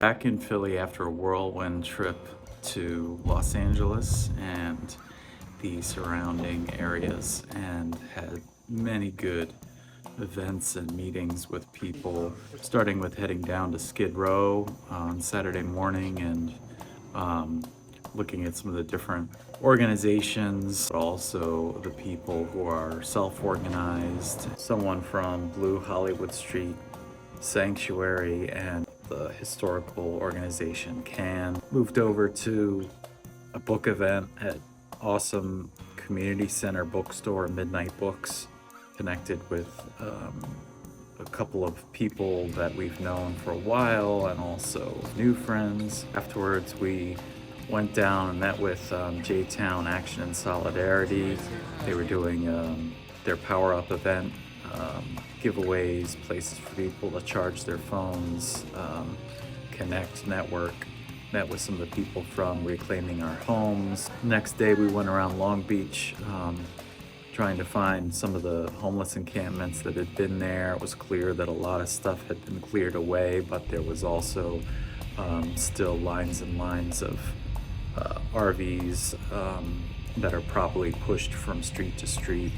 Back in Philly after a whirlwind trip to Los Angeles and the surrounding areas, and had many good events and meetings with people, starting with heading down to Skid Row on Saturday morning and um, looking at some of the different organizations, but also the people who are self-organized. Someone from Blue Hollywood Street Sanctuary and the historical organization CAN. Moved over to a book event at awesome community center bookstore, Midnight Books. Connected with a couple of people that we've known for a while and also new friends. Afterwards, we went down and met with J-Town Action and Solidarity. They were doing their Power Up event, giveaways, places for people to charge their phones, connect, network. Met with some of the people from Reclaiming Our Homes. Next day, we went around Long Beach, trying to find some of the homeless encampments that had been there. It was clear that a lot of stuff had been cleared away, but there was also still lines and lines of RVs that are probably pushed from street to street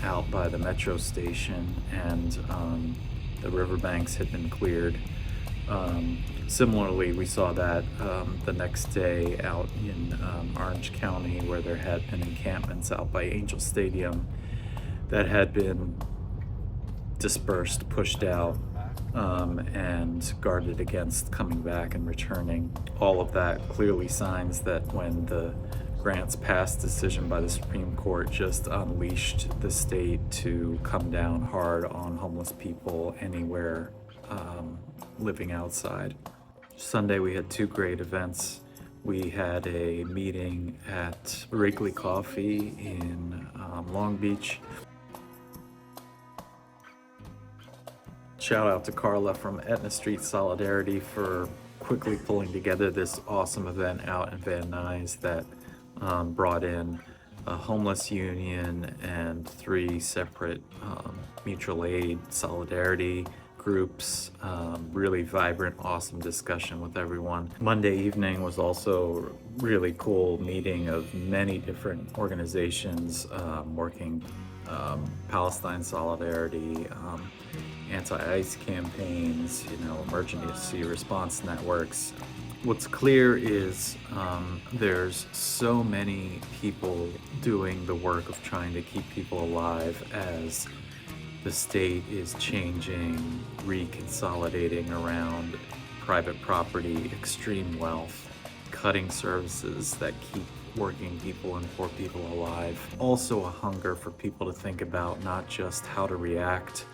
out by the metro station, and the riverbanks had been cleared. Similarly, we saw that the next day out in Orange County, where there had been encampments out by Angel Stadium that had been dispersed, pushed out, and guarded against coming back and returning. All of that clearly signs that when the Grants Pass decision by the Supreme Court just unleashed the state to come down hard on homeless people anywhere living outside. Sunday, we had two great events. We had a meeting at Wrigley Coffee in Long Beach. Shout out to Carla from Etna Street Solidarity for quickly pulling together this awesome event out in Van Nuys that brought in a homeless union and three separate mutual aid solidarity groups. Really vibrant, awesome discussion with everyone. Monday evening was also really cool meeting of many different organizations working Palestine solidarity, anti-ICE campaigns, emergency response networks. What's clear is there's so many people doing the work of trying to keep people alive as the state is changing, reconsolidating around private property, extreme wealth, cutting services that keep working people and poor people alive. Also a hunger for people to think about not just how to react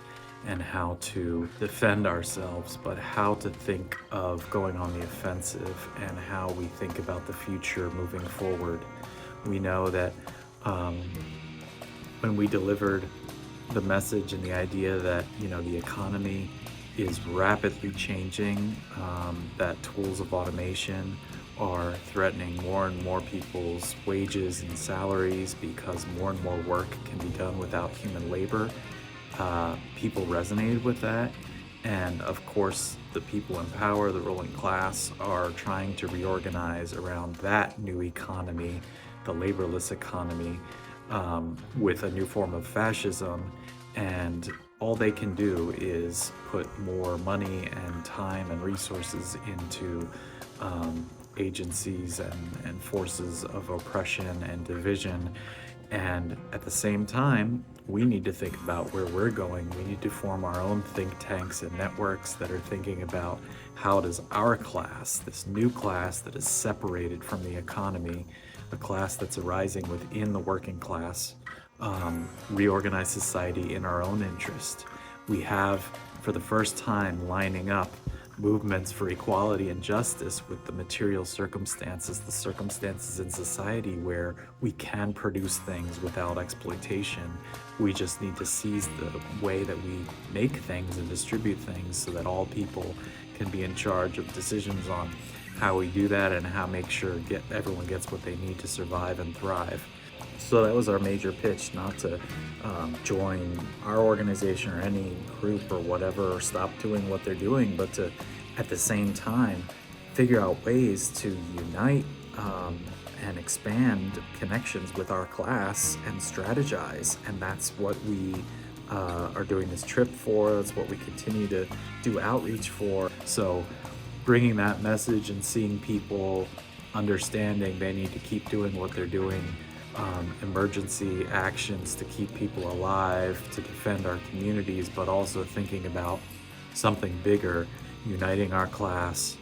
and how to defend ourselves, but how to think of going on the offensive and how we think about the future moving forward. We know that when we delivered the message and the idea that the economy is rapidly changing, that tools of automation are threatening more and more people's wages and salaries because more and more work can be done without human labor. People resonated with that, and of course the people in power, the ruling class, are trying to reorganize around that new economy, the laborless economy, with a new form of fascism, and all they can do is put more money and time and resources into agencies and forces of oppression and division. And at the same time, we need to think about where we're going. We need to form our own think tanks and networks that are thinking about how does our class, this new class that is separated from the economy, a class that's arising within the working class, reorganize society in our own interest. We have, for the first time, lining up movements for equality and justice with the material circumstances, the circumstances in society where we can produce things without exploitation. We just need to seize the way that we make things and distribute things so that all people can be in charge of decisions on how we do that and how make sure everyone gets what they need to survive and thrive. So that was our major pitch, not to join our organization or any group or whatever, or stop doing what they're doing, but to, at the same time, figure out ways to unite and expand connections with our class and strategize. And that's what we are doing this trip for. That's what we continue to do outreach for. So, bringing that message and seeing people understanding they need to keep doing what they're doing, emergency actions to keep people alive, to defend our communities, but also thinking about something bigger, uniting our class,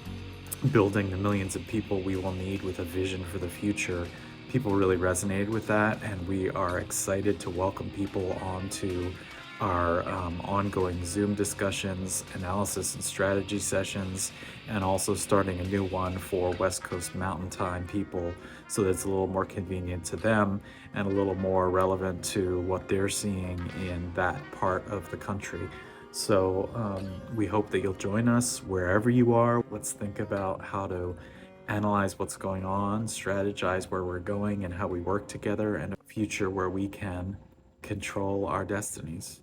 building the millions of people we will need with a vision for the future. People really resonated with that, and we are excited to welcome people onto our ongoing Zoom discussions, analysis and strategy sessions, and also starting a new one for West Coast Mountain Time people so that it's a little more convenient to them and a little more relevant to what they're seeing in that part of the country. So we hope that you'll join us wherever you are. Let's think about how to analyze what's going on, strategize where we're going, and how we work together, and a future where we can control our destinies.